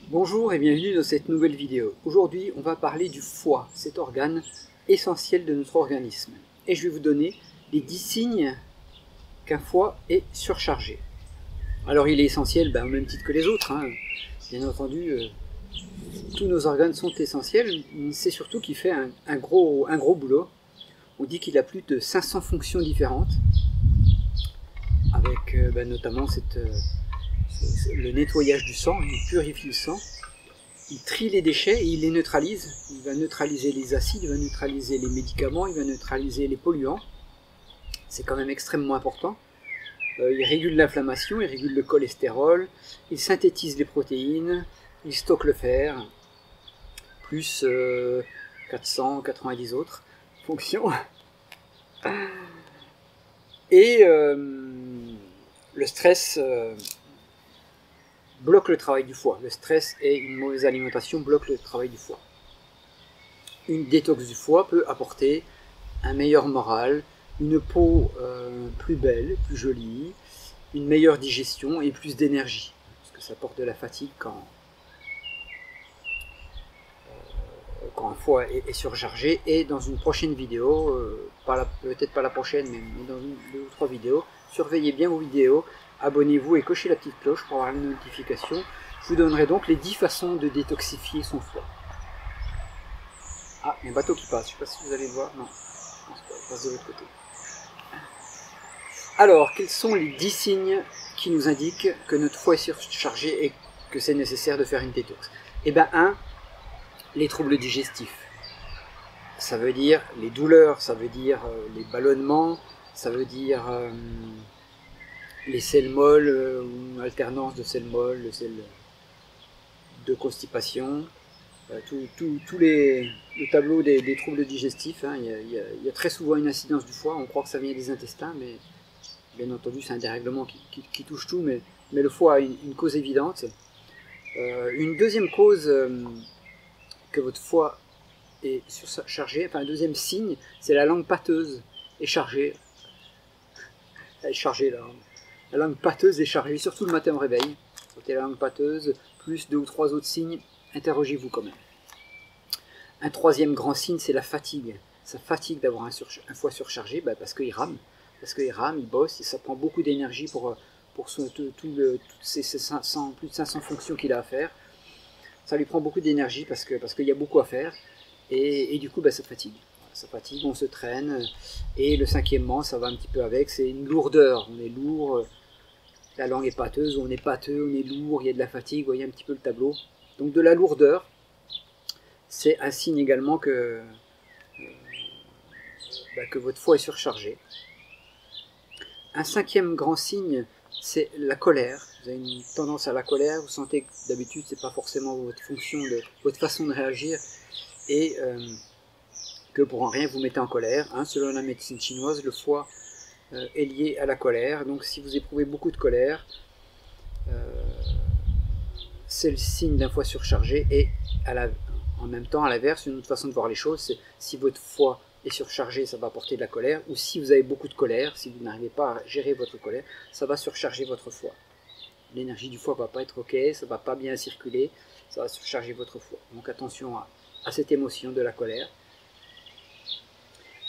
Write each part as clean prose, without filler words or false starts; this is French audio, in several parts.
Bonjour et bienvenue dans cette nouvelle vidéo. Aujourd'hui, on va parler du foie, cet organe essentiel de notre organisme. Et je vais vous donner les 10 signes qu'un foie est surchargé. Alors il est essentiel au même titre que les autres, hein. Bien entendu, tous nos organes sont essentiels, mais c'est surtout qu'il fait un gros boulot. On dit qu'il a plus de 500 fonctions différentes, avec notamment le nettoyage du sang, il purifie le sang. Il trie les déchets et il les neutralise. Il va neutraliser les acides, il va neutraliser les médicaments, il va neutraliser les polluants. C'est quand même extrêmement important. Il régule l'inflammation, il régule le cholestérol, il synthétise les protéines, il stocke le fer, plus 490 autres fonctions. Et le stress bloque le travail du foie. Le stress et une mauvaise alimentation bloquent le travail du foie. Une détox du foie peut apporter un meilleur moral, une peau plus belle, plus jolie, une meilleure digestion et plus d'énergie. Parce que ça apporte de la fatigue quand un foie est surchargé. Et dans une prochaine vidéo, peut-être pas la prochaine, mais dans deux ou trois vidéos, surveillez bien vos vidéos, abonnez-vous et cochez la petite cloche pour avoir les notifications. Je vous donnerai donc les 10 façons de détoxifier son foie. Ah, il y a un bateau qui passe, je ne sais pas si vous allez le voir. Non, je pense pas, il passe de l'autre côté. Alors, quels sont les 10 signes qui nous indiquent que notre foie est surchargé et que c'est nécessaire de faire une détox? Eh bien, 1, les troubles digestifs. Ça veut dire les douleurs, ça veut dire les ballonnements, ça veut dire les selles molles, ou alternance de selles molles, de selles de constipation. Le tableau des troubles digestifs, hein, il y a très souvent une incidence du foie, on croit que ça vient des intestins, mais bien entendu c'est un dérèglement qui touche tout, mais le foie a une cause évidente. Une deuxième cause que votre foie est surchargé, enfin un deuxième signe, c'est la langue pâteuse et chargée. Elle est chargée là. La langue pâteuse est chargée, surtout le matin au réveil. Sentez la langue pâteuse, plus 2 ou 3 autres signes, interrogez-vous quand même. Un troisième grand signe, c'est la fatigue. Ça fatigue d'avoir un foie surchargé, parce qu'il rame. Parce qu'il rame, il bosse, et ça prend beaucoup d'énergie pour toutes ces plus de 500 fonctions qu'il a à faire. Ça lui prend beaucoup d'énergie parce qu'il y a beaucoup à faire. Et du coup, ça fatigue. Ça fatigue, on se traîne. Et le cinquièmement, ça va un petit peu avec, c'est une lourdeur. On est lourd, la langue est pâteuse, on est pâteux, on est lourd, il y a de la fatigue, vous voyez un petit peu le tableau. Donc de la lourdeur, c'est un signe également que votre foie est surchargé. Un cinquième grand signe, c'est la colère. Vous avez une tendance à la colère, vous sentez que d'habitude c'est pas forcément votre fonction, votre façon de réagir, et que pour rien vous mettez en colère. Hein. Selon la médecine chinoise, le foie est lié à la colère. Donc si vous éprouvez beaucoup de colère, c'est le signe d'un foie surchargé. Et en même temps, à l'inverse, une autre façon de voir les choses, c'est si votre foie est surchargé, ça va apporter de la colère, ou si vous avez beaucoup de colère, si vous n'arrivez pas à gérer votre colère, ça va surcharger votre foie. L'énergie du foie ne va pas être ok, ça ne va pas bien circuler, ça va surcharger votre foie. Donc attention à cette émotion de la colère.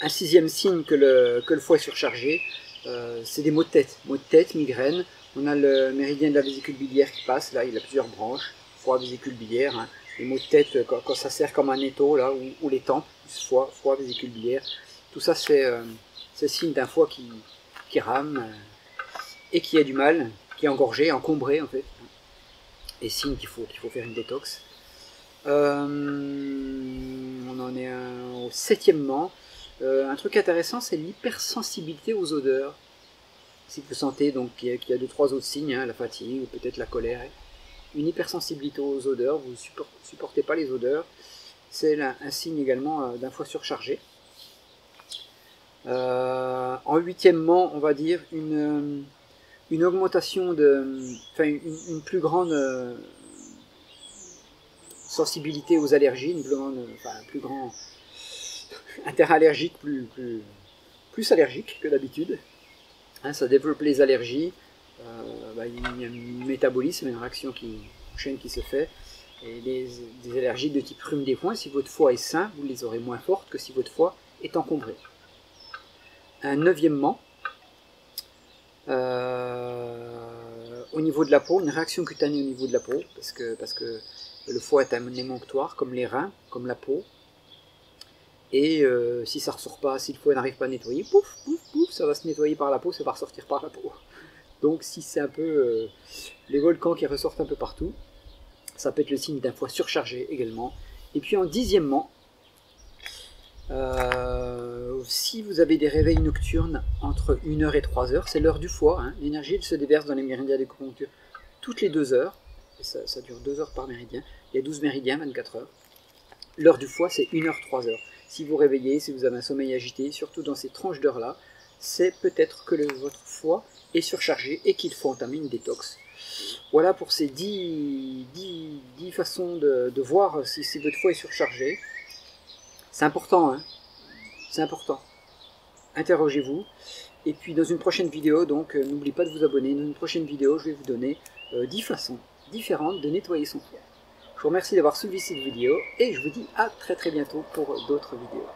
Un sixième signe que le foie est surchargé, c'est des maux de tête, migraine. On a le méridien de la vésicule biliaire qui passe, là il a plusieurs branches, foie, vésicule biliaire. Hein. Les maux de tête, quand ça sert comme un étau, là, ou les tempes, foie, vésicule biliaire, tout ça c'est signe d'un foie qui rame et qui a du mal, qui est engorgé, encombré en fait. Et signe qu'il faut faire une détox. On en est au septièmement. Un truc intéressant, c'est l'hypersensibilité aux odeurs. Si vous sentez donc qu'il y a 2-3 autres signes, hein, la fatigue ou peut-être la colère, une hypersensibilité aux odeurs, vous ne supportez pas les odeurs, c'est un signe également d'un foie surchargé. En huitièmement, on va dire une augmentation une plus grande sensibilité aux allergies, un plus grand interallergique, plus allergique que d'habitude. Hein, ça développe les allergies, il y a un métabolisme, une réaction chaîne qui se fait, Et des allergies de type rhume des foins, si votre foie est sain, vous les aurez moins fortes que si votre foie est encombré. Un neuvièmement, au niveau de la peau, une réaction cutanée au niveau de la peau, parce que le foie est un émonctoire, comme les reins, comme la peau. Et si ça ne ressort pas, si le foie n'arrive pas à nettoyer, pouf, pouf, pouf, ça va se nettoyer par la peau, ça va ressortir par la peau. Donc si c'est un peu les volcans qui ressortent un peu partout, ça peut être le signe d'un foie surchargé également. Et puis en dixièmement, si vous avez des réveils nocturnes entre 1h et 3h, c'est l'heure du foie, hein. L'énergie se déverse dans les méridiens d'acupuncture toutes les 2 heures, et ça dure 2 heures par méridien, il y a 12 méridiens, 24 heures. L'heure du foie, c'est 1h, 3h. Si vous réveillez, si vous avez un sommeil agité, surtout dans ces tranches d'heures-là, c'est peut-être que votre foie est surchargé et qu'il faut entamer une détox. Voilà pour ces 10 façons de voir si votre foie est surchargé. C'est important, hein, c'est important. Interrogez-vous. Et puis dans une prochaine vidéo, donc n'oubliez pas de vous abonner. Dans une prochaine vidéo, je vais vous donner 10 façons différentes de nettoyer son foie. Je vous remercie d'avoir suivi cette vidéo et je vous dis à très bientôt pour d'autres vidéos.